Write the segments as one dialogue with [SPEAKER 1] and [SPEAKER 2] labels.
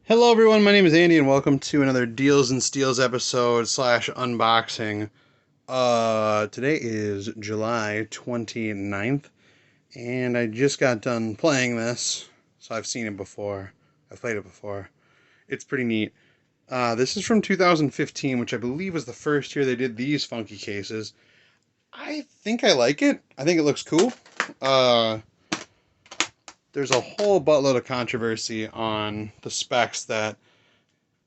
[SPEAKER 1] Hello everyone, my name is Andy and welcome to another Deals and Steals episode slash unboxing. Today is July 29th and I just got done playing this, so I've seen it before. I've played it before. It's pretty neat. This is from 2015, which I believe was the first year they did these funky cases. I think I like it. I think it looks cool. There's a whole buttload of controversy on the specs that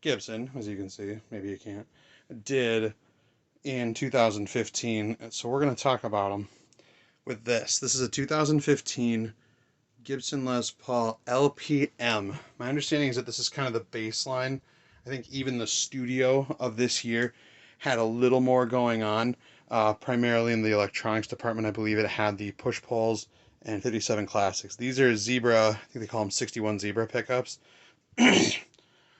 [SPEAKER 1] Gibson, as you can see, maybe you can't, did in 2015. So we're going to talk about them with this. This is a 2015 Gibson Les Paul LPM. My understanding is that this is kind of the baseline. I think even the studio of this year had a little more going on, primarily in the electronics department. I believe it had the push pulls and 57 classics. These are Zebra, I think they call them 61 Zebra pickups.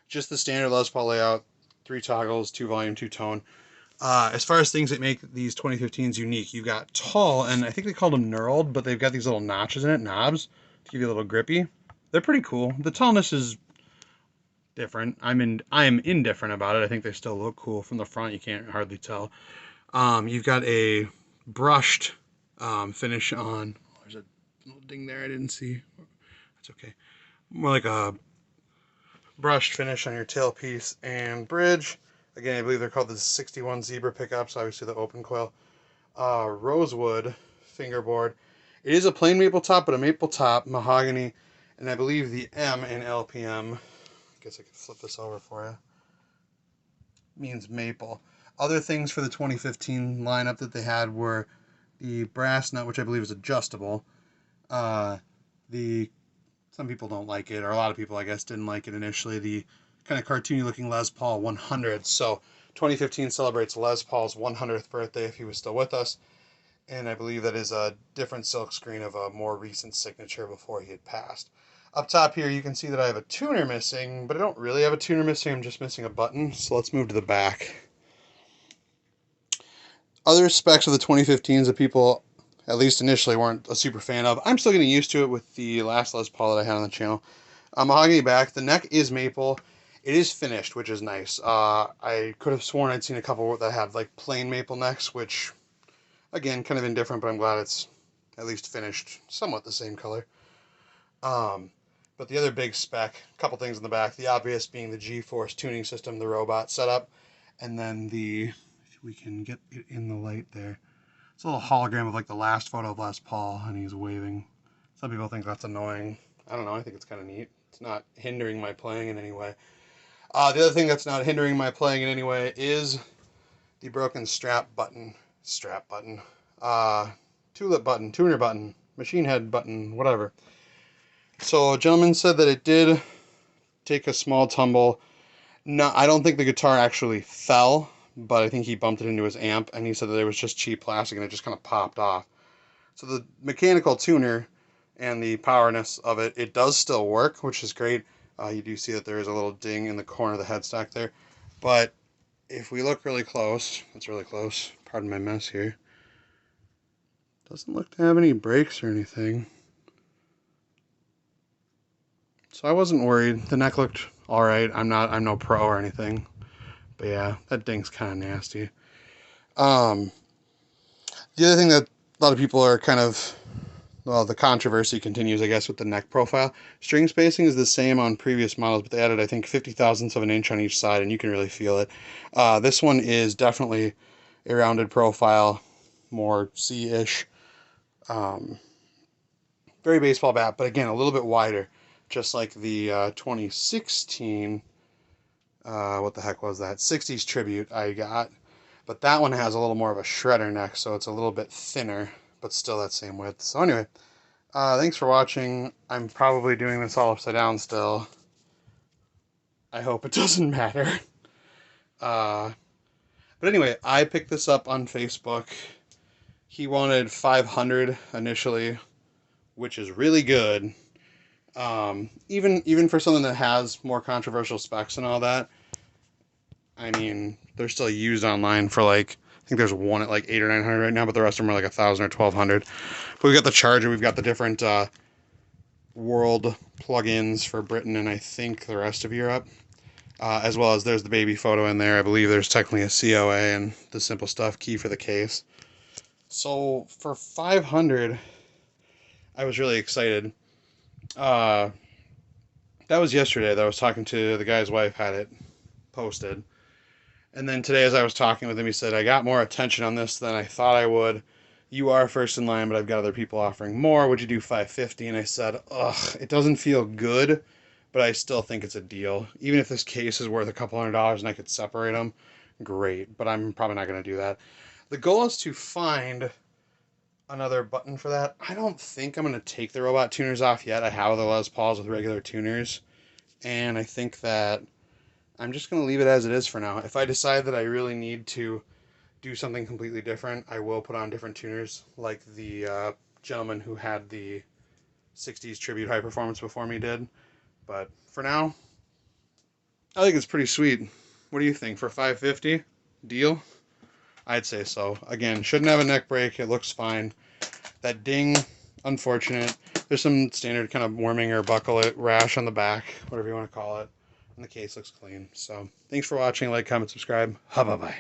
[SPEAKER 1] Just the standard Les Paul layout, 3 toggles, 2 volume, 2 tone. As far as things that make these 2015s unique, you've got tall, and I think they called them knurled, but they've got these little notches in it, knobs, to give you a little grippy. They're pretty cool. The tallness is different. I am indifferent about it. I think they still look cool from the front. You can't hardly tell. You've got a brushed finish on. Oh, there's a little ding there I didn't see. That's okay. More like a brushed finish on your tailpiece and bridge. Again, I believe they're called the 61 Zebra pickups, obviously the open coil. Rosewood fingerboard. It is a plain maple top, but a maple top, mahogany, and I believe the M in LPM, I guess I could flip this over for you, means maple. Other things for the 2015 lineup that they had were the brass nut, which I believe is adjustable. Some people don't like it, or a lot of people, I guess, didn't like it initially. The kind of cartoony looking Les Paul 100. So 2015 celebrates Les Paul's 100th birthday if he was still with us. And I believe that is a different silk screen of a more recent signature before he had passed. Up top here, you can see that I have a tuner missing, but I don't really have a tuner missing. I'm just missing a button. So let's move to the back. Other specs of the 2015s that people, at least initially, weren't a super fan of. I'm still getting used to it with the last Les Paul that I had on the channel. Mahogany back. The neck is maple. It is finished, which is nice. I could have sworn I'd seen a couple that had like plain maple necks, which, again, kind of indifferent, but I'm glad it's at least finished somewhat the same color. But the other big spec, a couple things in the back. The obvious being the G-Force tuning system, the robot setup, and then the, if we can get it in the light there, it's a little hologram of like the last photo of Les Paul, and he's waving. Some people think that's annoying. I don't know, I think it's kind of neat. It's not hindering my playing in any way. The other thing that's not hindering my playing in any way is the broken strap button. Tulip button, tuner button, machine head button, whatever. So a gentleman said that it did take a small tumble. No, I don't think the guitar actually fell, but I think he bumped it into his amp, and he said that it was just cheap plastic and it just kind of popped off. So the mechanical tuner and the powerness of it, it does still work, which is great. You do see that there is a little ding in the corner of the headstock there. But if we look really close, it's really close, pardon my mess here, doesn't look to have any breaks or anything. So I wasn't worried. The neck looked alright. I'm no pro or anything. But yeah, that ding's kind of nasty. The other thing that a lot of people are kind of, well, the controversy continues, I guess, with the neck profile. String spacing is the same on previous models, but they added, I think, 50 thousandths of an inch on each side, and you can really feel it. This one is definitely a rounded profile, more C-ish. Very baseball bat, but again, a little bit wider, just like the 2016, what the heck was that? 60s Tribute I got. But that one has a little more of a shredder neck, so it's a little bit thinner, but still that same width. So anyway, thanks for watching. I'm probably doing this all upside down still. I hope it doesn't matter. But anyway, I picked this up on Facebook. He wanted 500 initially, which is really good. Even for something that has more controversial specs and all that. I mean, they're still used online for like, I think there's one at like 800 or 900 right now, but the rest of them are like 1,000 or 1,200. But we've got the charger, we've got the different world plugins for Britain and I think the rest of Europe. As well as there's the baby photo in there. I believe there's technically a COA and the simple stuff, key for the case. So for 500, I was really excited. That was yesterday that I was talking to the guy's wife, had it posted. And then today as I was talking with him, he said, I got more attention on this than I thought I would. You are first in line, but I've got other people offering more. Would you do 550? And I said, ugh, it doesn't feel good, but I still think it's a deal. Even if this case is worth a couple $100 and I could separate them, great. But I'm probably not going to do that. The goal is to find another button for that. I don't think I'm going to take the robot tuners off yet. I have the Les Pauls with regular tuners. And I think that I'm just going to leave it as it is for now. If I decide that I really need to do something completely different, I will put on different tuners, like the gentleman who had the 60s Tribute High Performance before me did. But for now, I think it's pretty sweet. What do you think? For 550? Deal? I'd say so. Again, shouldn't have a neck break. It looks fine. That ding, unfortunate. There's some standard kind of warming or buckle rash on the back, whatever you want to call it. And the case looks clean. So thanks for watching. Like, comment, subscribe. Bye-bye.